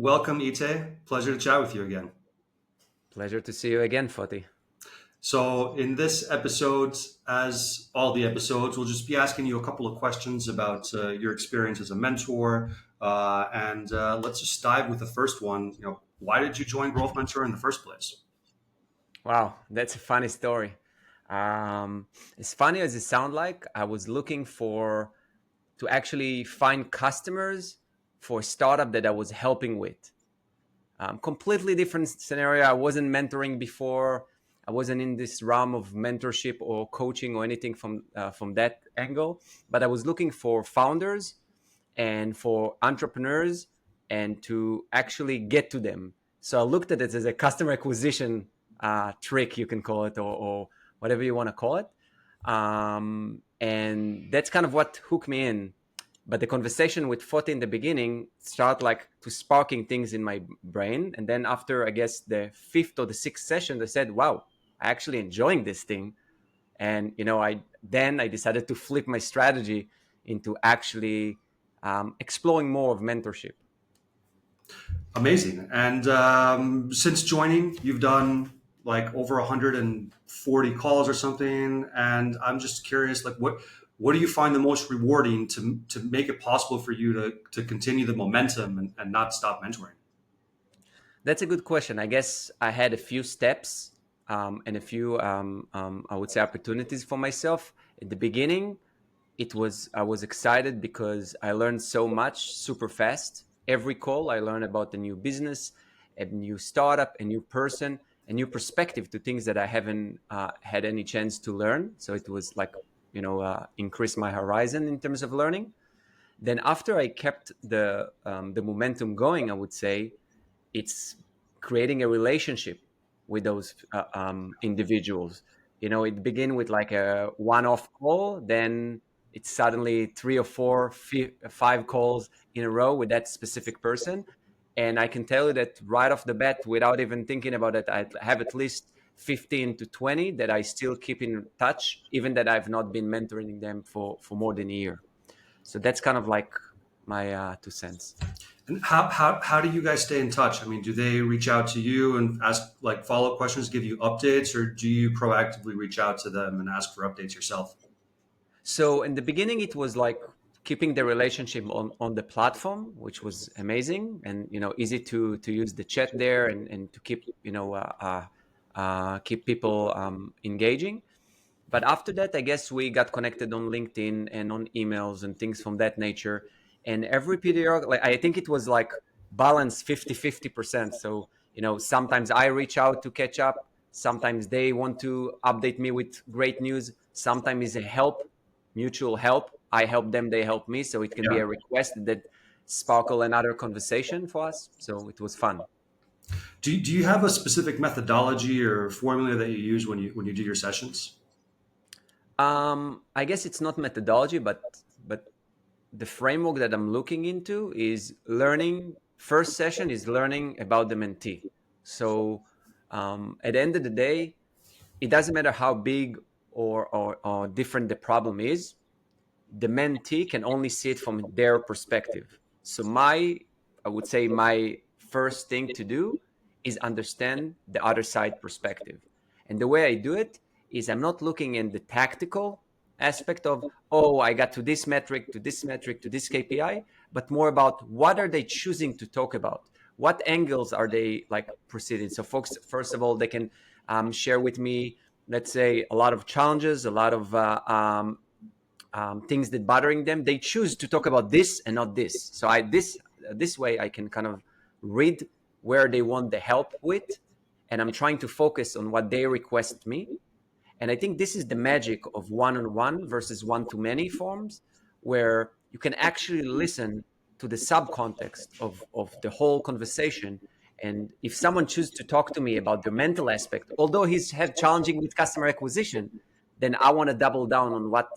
Welcome, Itay. Pleasure to chat with you again. Pleasure to see you again, Foti. So, in this episode, as all the episodes, we'll just be asking you a couple of questions about your experience as a mentor, and let's just dive with the first one. Why did you join Growth Mentor in the first place? Wow, that's a funny story. As funny as it sounds like, I was looking for to actually find customers for a startup that I was helping with. Completely different scenario. I wasn't mentoring before. I wasn't in this realm of mentorship or coaching or anything from that angle. But I was looking for founders and for entrepreneurs and to actually get to them. So I looked at it as a customer acquisition trick, you can call it, or whatever you want to call it. And that's kind of what hooked me in. But the conversation with Foti in the beginning started like to sparking things in my brain. And then after, I guess, the fifth or the sixth session, they said, wow, I actually enjoying this thing. And, I decided to flip my strategy into actually exploring more of mentorship. Amazing. And since joining, you've done like over 140 calls or something. And I'm just curious, like what do you find the most rewarding to make it possible for you to continue the momentum and not stop mentoring? That's a good question. I guess I had a few steps and a few, I would say, opportunities for myself. At the beginning, I was excited because I learned so much super fast. Every call, I learned about a new business, a new startup, a new person, a new perspective to things that I haven't had any chance to learn. So it was like, increase my horizon in terms of learning. Then after I kept the momentum going, I would say it's creating a relationship with those individuals. It begin with like a one-off call, then it's suddenly three or four, five calls in a row with that specific person. And I can tell you that right off the bat, without even thinking about it, I have at least 15 to 20 that I still keep in touch, even that I've not been mentoring them for more than a year. So that's kind of like my 2 cents. And how do you guys stay in touch? I mean, do they reach out to you and ask like follow up questions, give you updates, or do you proactively reach out to them and ask for updates yourself? So in the beginning, it was like keeping the relationship on the platform, which was amazing and easy to use the chat there and to keep keep people engaging. But after that, I guess we got connected on LinkedIn and on emails and things from that nature. And every period, like I think it was like balance 50-50%. So, sometimes I reach out to catch up. Sometimes they want to update me with great news. Sometimes it's a help, mutual help. I help them, they help me. So it can be Yeah. a request that sparkle another conversation for us. So it was fun. Do you have a specific methodology or formula that you use when you do your sessions? I guess it's not methodology, but the framework that I'm looking into is learning. First session is learning about the mentee. So at the end of the day, it doesn't matter how big or different the problem is. The mentee can only see it from their perspective. So I would say my first thing to do is understand the other side perspective. And the way I do it is I'm not looking in the tactical aspect of, oh, I got to this metric, to this metric, to this KPI, but more about what are they choosing to talk about? What angles are they like proceeding? So folks, first of all, they can share with me, let's say, a lot of challenges, a lot of things that bothering them. They choose to talk about this and not this. So this way I can kind of read where they want the help with, and I'm trying to focus on what they request me. And I think this is the magic of one-on-one versus one-to-many forms, where you can actually listen to the subcontext of the whole conversation. And if someone chooses to talk to me about the mental aspect, although he's had challenging with customer acquisition, then I want to double down on what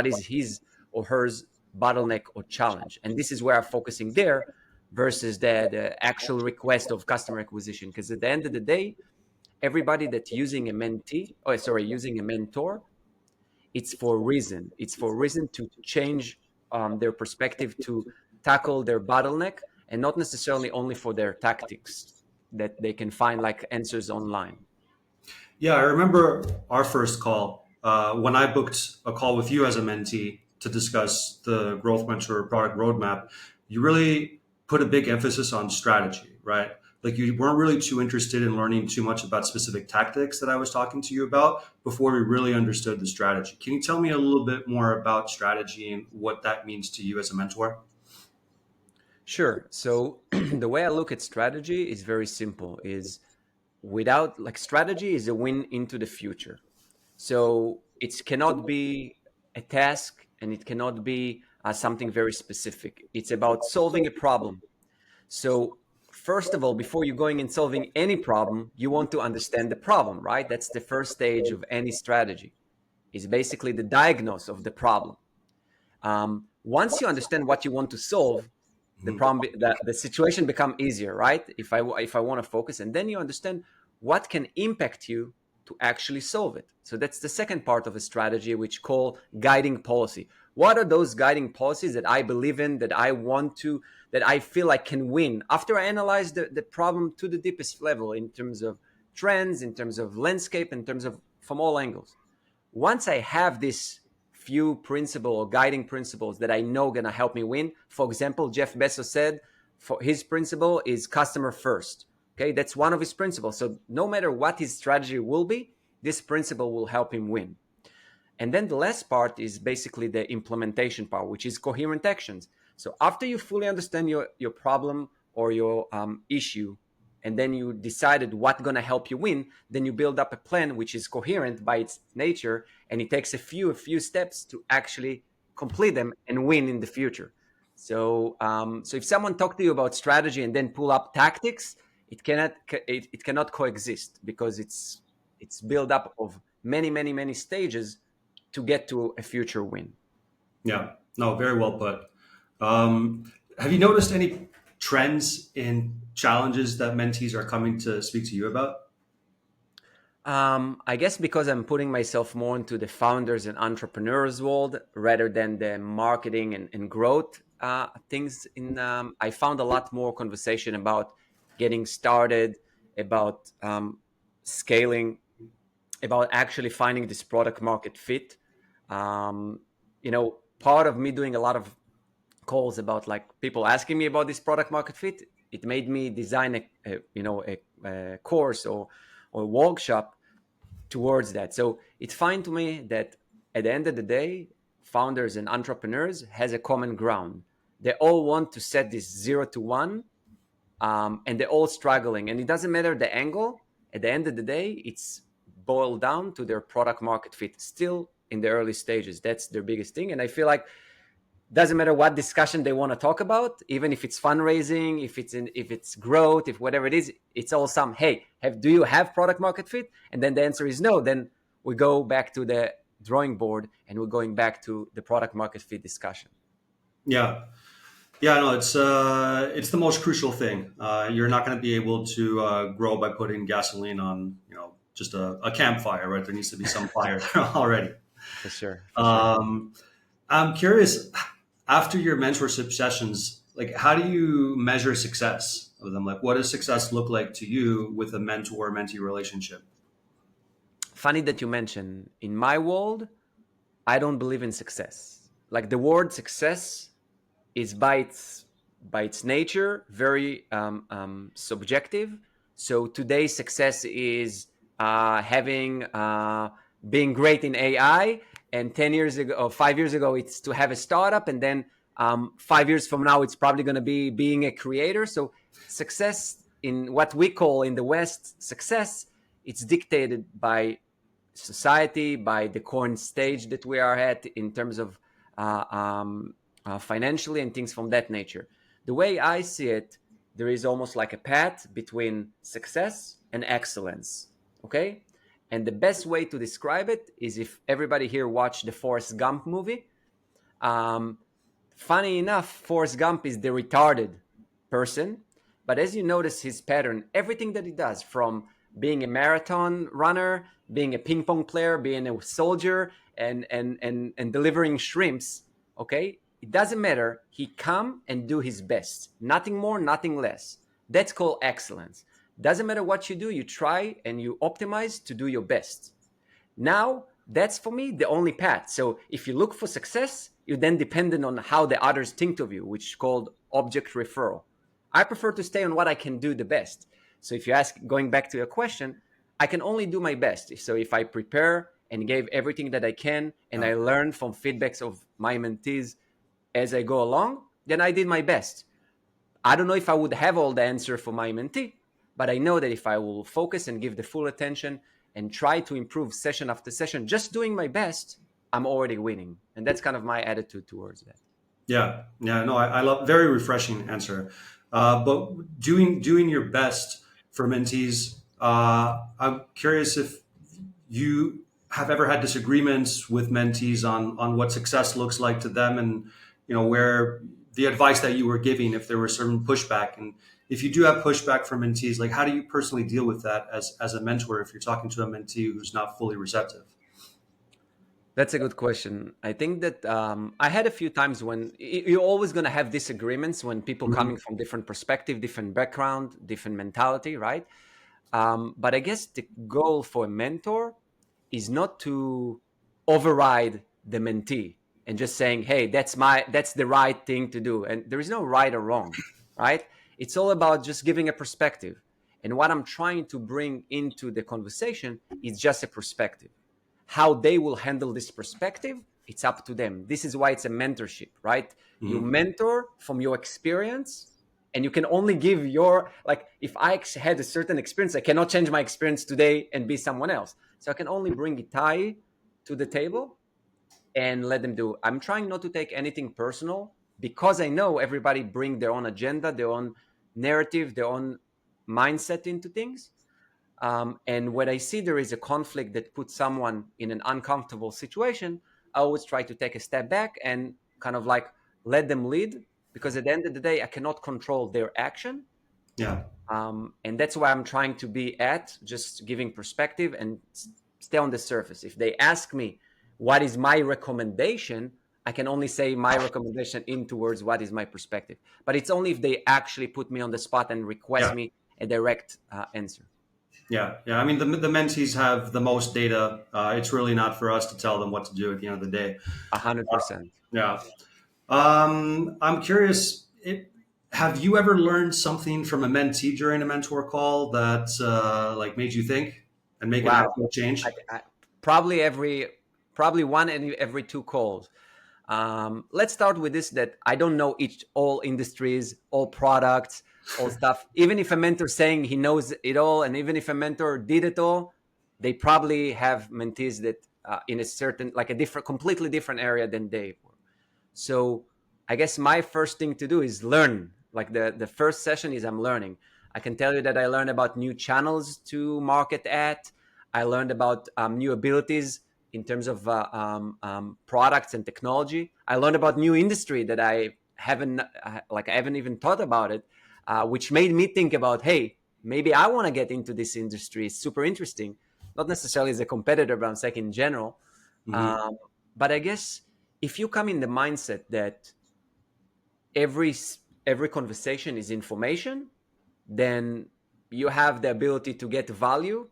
is his or hers bottleneck or challenge. And this is where I'm focusing there versus the actual request of customer acquisition. Because at the end of the day, everybody that's using a using a mentor, it's for a reason. It's for a reason to change their perspective, to tackle their bottleneck, and not necessarily only for their tactics that they can find like answers online. Yeah, I remember our first call when I booked a call with you as a mentee to discuss the Growth Mentor product roadmap. You really put a big emphasis on strategy, right? Like you weren't really too interested in learning too much about specific tactics that I was talking to you about before we really understood the strategy. Can you tell me a little bit more about strategy and what that means to you as a mentor? Sure. So the way I look at strategy is very simple, is without like strategy is a win into the future. So it cannot be a task and it cannot be something very specific. It's about solving a problem. So first of all, before you're going and solving any problem, you want to understand the problem, right? That's the first stage of any strategy. Is basically the diagnose of the problem. Once you understand what you want to solve, the Mhm. problem, the situation become easier, right? If I want to focus, and then you understand what can impact you to actually solve it. So that's the second part of a strategy, which call guiding policy. What are those guiding policies that I believe in, that I want to, that I feel I can win after I analyze the problem to the deepest level in terms of trends, in terms of landscape, in terms of from all angles. Once I have this few principle or guiding principles that I know gonna help me win. For example, Jeff Bezos said for his principle is customer first. Okay, that's one of his principles. So no matter what his strategy will be, this principle will help him win. And then the last part is basically the implementation part, which is coherent actions. So after you fully understand your problem or your issue, and then you decided what's going to help you win, then you build up a plan which is coherent by its nature, and it takes a few steps to actually complete them and win in the future. So if someone talk to you about strategy and then pull up tactics, it cannot coexist because it's built up of many stages to get to a future win. Yeah, no, very well put. Have you noticed any trends in challenges that mentees are coming to speak to you about? I guess because I'm putting myself more into the founders and entrepreneurs world rather than the marketing and growth things. I found a lot more conversation about getting started, about scaling, about actually finding this product market fit. Um, Part of me doing a lot of calls about like people asking me about this product market fit, it made me design a course or workshop towards that. So it's fine to me that at the end of the day, founders and entrepreneurs has a common ground. They all want to set this 0 to 1, and they're all struggling. And it doesn't matter the angle. At the end of the day, it's boiled down to their product market fit. Still in the early stages, that's their biggest thing. And I feel like doesn't matter what discussion they want to talk about, even if it's fundraising, if it's growth, if whatever it is, it's all some, hey, do you have product market fit? And then the answer is no. Then we go back to the drawing board and we're going back to the product market fit discussion. Yeah, yeah, no, it's the most crucial thing. You're not going to be able to grow by putting gasoline on, just a campfire, right? There needs to be some fire there already. For sure. Um, I'm curious, after your mentorship sessions, like how do you measure success of them? Like, what does success look like to you with a mentor-mentee relationship? Funny that you mention, in my world, I don't believe in success. Like the word success is by its nature very subjective. So today's success is having being great in AI, and 10 years ago or 5 years ago, it's to have a startup, and then 5 years from now, it's probably going to be being a creator. So success in what we call in the West success, it's dictated by society, by the current stage that we are at in terms of uh, um, financially and things from that nature. The way I see it, there is almost like a path between success and excellence. Okay. And the best way to describe it is if everybody here watched the Forrest Gump movie. Um, Funny enough, Forrest Gump is the retarded person, but as you notice his pattern, everything that he does, from being a marathon runner, being a ping pong player, being a soldier, and delivering shrimps, okay, It doesn't matter. He come and do his best. Nothing more, nothing less. That's called excellence. Doesn't matter what you do, you try and you optimize to do your best. Now, that's for me the only path. So if you look for success, you then dependent on how the others think of you, which is called object referral. I prefer to stay on what I can do the best. So if you ask, going back to your question, I can only do my best. So if I prepare and gave everything that I can, and Yeah. I learn from feedbacks of my mentees as I go along, then I did my best. I don't know if I would have all the answer for my mentee, but I know that if I will focus and give the full attention and try to improve session after session, just doing my best, I'm already winning. And that's kind of my attitude towards that. Yeah, yeah, no, I love, very refreshing answer. But doing your best for mentees. I'm curious if you have ever had disagreements with mentees on what success looks like to them, and where the advice that you were giving, if there were certain pushback, and if you do have pushback from mentees, like how do you personally deal with that as a mentor if you're talking to a mentee who's not fully receptive? That's a good question. I think that I had a few times when you're always going to have disagreements when people Mhm. coming from different perspective, different background, different mentality, right? But I guess the goal for a mentor is not to override the mentee and just saying, "Hey, that's the right thing to do," and there is no right or wrong, right? It's all about just giving a perspective. And what I'm trying to bring into the conversation is just a perspective. How they will handle this perspective, it's up to them. This is why it's a mentorship, right? You Mhm. mentor from your experience, and you can only give your, like, if I had a certain experience, I cannot change my experience today and be someone else. So I can only bring Itay to the table and let them do. I'm trying not to take anything personal because I know everybody bring their own agenda, their own narrative, their own mindset into things. And when I see there is a conflict that puts someone in an uncomfortable situation, I always try to take a step back and kind of like let them lead, because at the end of the day, I cannot control their action. Yeah. And that's why I'm trying to be at just giving perspective and stay on the surface. If they ask me what is my recommendation, I can only say my recommendation in towards what is my perspective. But it's only if they actually put me on the spot and request Yeah. me a direct answer. Yeah, yeah. I mean, the mentees have the most data. It's really not for us to tell them what to do at the end of the day. 100%. Yeah. I'm curious. Have you ever learned something from a mentee during a mentor call that like made you think and make an Wow. actual I, change? I, probably one in every two calls. Let's start with this: that I don't know all industries, all products, all stuff. Even if a mentor saying he knows it all, and even if a mentor did it all, they probably have mentees that in a certain, like a different, completely different area than they were. So I guess my first thing to do is learn. Like the first session is I'm learning. I can tell you that I learned about new channels to market at. I learned about new abilities in terms of products and technology. I learned about new industry that I haven't even thought about it, which made me think about, hey, maybe I want to get into this industry. It's super interesting, not necessarily as a competitor, but I'm saying in general. Hmm. Um, but I guess if you come in the mindset that every every conversation is information, then you have the ability to get value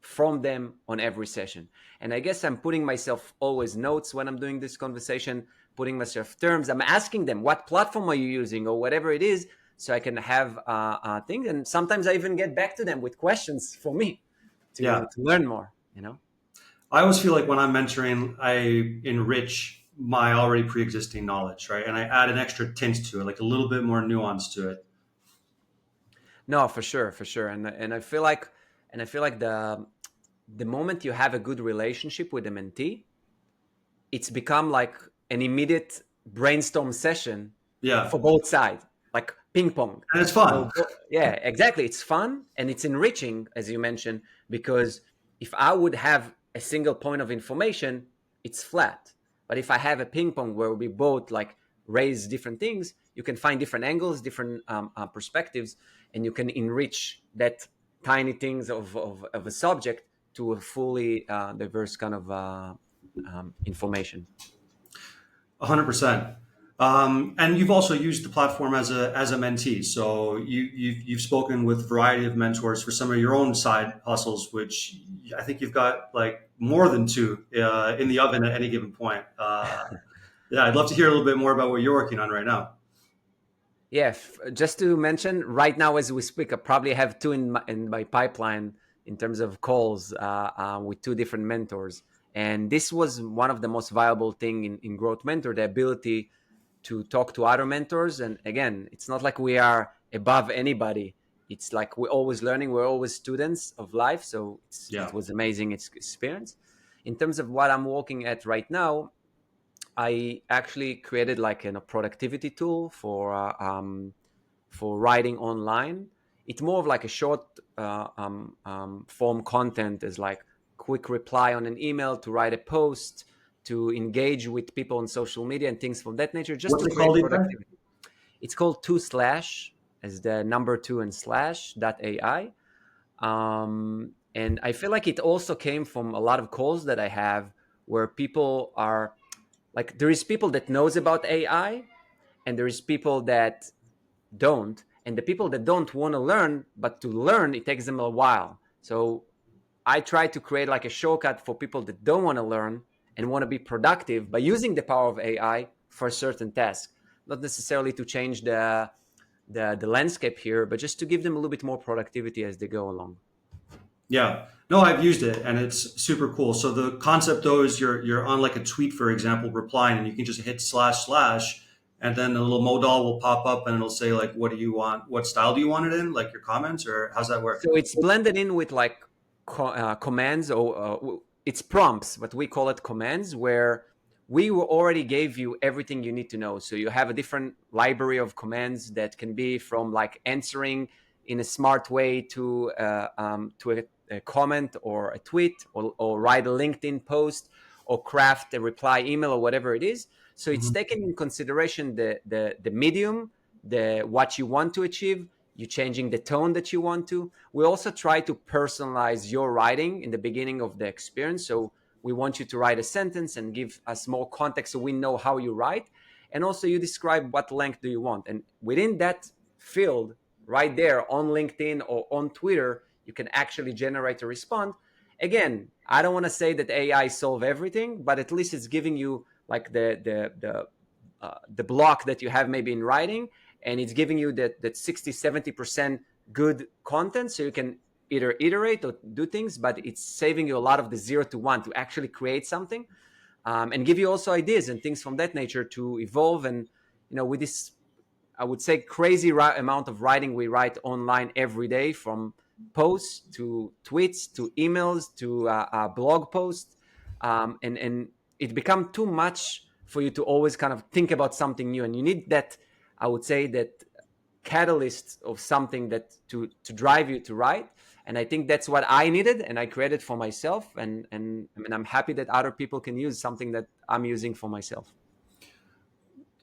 from them on every session. And I guess I'm putting myself always notes when I'm doing this conversation, putting myself terms. I'm asking them, what platform are you using, or whatever it is, so I can have things. And sometimes I even get back to them with questions for me Yeah. to learn more. You know. I always feel like when I'm mentoring, I enrich my already pre-existing knowledge, right? And I add an extra tint to it, like a little bit more nuance to it. No, for sure, for sure. And I feel like the moment you have a good relationship with a mentee, it's become like an immediate brainstorm session Yeah. for both sides, like ping pong. And it's So fun. yeah, exactly. It's fun and it's enriching, as you mentioned, because if I would have a single point of information, it's flat. But if I have a ping pong where we both like raise different things, you can find different angles, different perspectives, and you can enrich that tiny things of a subject to a fully diverse kind of information. 100%. And you've also used the platform as a mentee. So you've spoken with a variety of mentors for some of your own side hustles, which I think you've got like more than two in the oven at any given point. Yeah, I'd love to hear a little bit more about what you're working on right now. Yeah, just to mention, right now as we speak, I probably have two in my pipeline in terms of calls with two different mentors. And this was one of the most viable thing in Growth Mentor, the ability to talk to other mentors. And again, it's not like we are above anybody. It's like we're always learning. We're always students of life. So it Yeah. was amazing experience. In terms of what I'm working at right now, I actually created like a productivity tool for writing online. It's more of like a short form content, as like quick reply on an email, to write a post, to engage with people on social media and things from that nature, just What's to it called, create Itay? productivity. It's called 2/ as the number 2 and slash .ai. And I feel like it also came from a lot of calls that I have where people are like, there is people that knows about AI and there is people that don't, and the people that don't want to learn, but to learn it takes them a while. So I try to create like a shortcut for people that don't want to learn and want to be productive by using the power of AI for a certain task, not necessarily to change the landscape here, but just to give them a little bit more productivity as they go along. Yeah. No, I've used it and it's super cool. So the concept though is you're on like a tweet, for example, replying, and you can just hit slash slash, and then a little modal will pop up and it'll say like, what do you want? What style do you want it in? Like your comments, or how's that work? So it's blended in with like commands, or it's prompts, but we call it commands, where we already gave you everything you need to know. So you have a different library of commands that can be from like answering in a smart way to a comment or a tweet, or write a LinkedIn post, or craft a reply email, or whatever it is. So it's Mhm. taking in consideration the medium, the what you want to achieve. You changing the tone that you want to. We also try to personalize your writing in the beginning of the experience. So we want you to write a sentence and give us more context so we know how you write. And also you describe what length do you want. And within that field, right there on LinkedIn or on Twitter, you can actually generate a response. Again, I don't want to say that AI solve everything, but at least it's giving you like the block that you have maybe in writing, and it's giving you that 60-70% good content, so you can either iterate or do things, but it's saving you a lot of the 0 to 1 to actually create something, and give you also ideas and things from that nature to evolve. And with this, I would say, crazy amount of writing we write online every day, from posts to tweets to emails to blog posts, and it become too much for you to always kind of think about something new, and you need that, I would say, that catalyst of something that to drive you to write. And I think that's what I needed, and I created for myself, and I mean, I'm happy that other people can use something that I'm using for myself.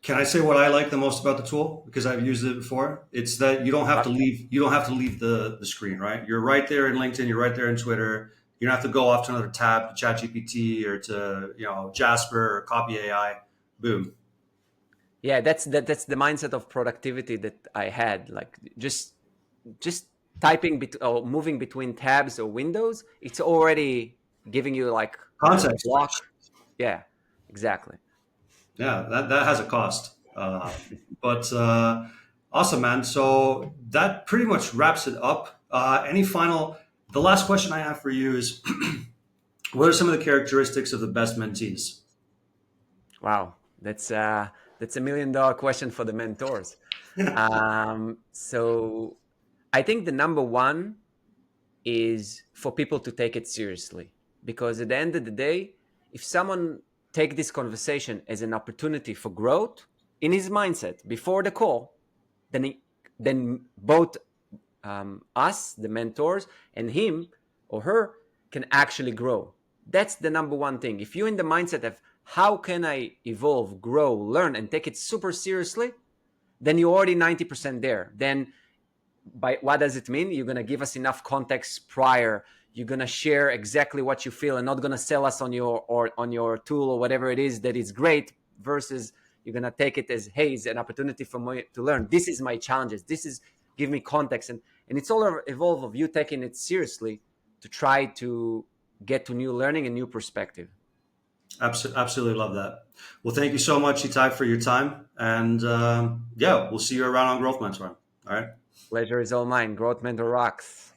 Can I say what I like the most about the tool? Because I've used it before. It's that you don't have to leave the screen, right? You're right there in LinkedIn, you're right there in Twitter. You don't have to go off to another tab to ChatGPT or to, Jasper or Copy AI. Boom. Yeah, that's the mindset of productivity that I had, like just typing or moving between tabs or windows, it's already giving you like the Context block. switch. Yeah, exactly. Yeah, that has a cost. But awesome, man. So that pretty much wraps it up. The last question I have for you is what are some of the characteristics of the best mentees? Wow, that's $1 million question for the mentors. So I think the number one is for people to take it seriously, because at the end of the day, if someone take this conversation as an opportunity for growth in his mindset before the call, then both us, the mentors, and him or her can actually grow. That's the number one thing. If you're in the mindset of how can I evolve, grow, learn, and take it super seriously, then you're already 90% there. Then by what does it mean? You're going to give us enough context prior. You're going to share exactly what you feel and not going to sell us on your tool or whatever it is that is great, versus You're gonna take it as, hey, it's an opportunity for me to learn. This is my challenges. This is give me context, and it's all evolve of you taking it seriously to try to get to new learning and new perspective. Absolutely love that. Well, thank you so much, Itay, for your time. And yeah, we'll see you around on Growth Mentor. All right. Pleasure is all mine. Growth Mentor rocks.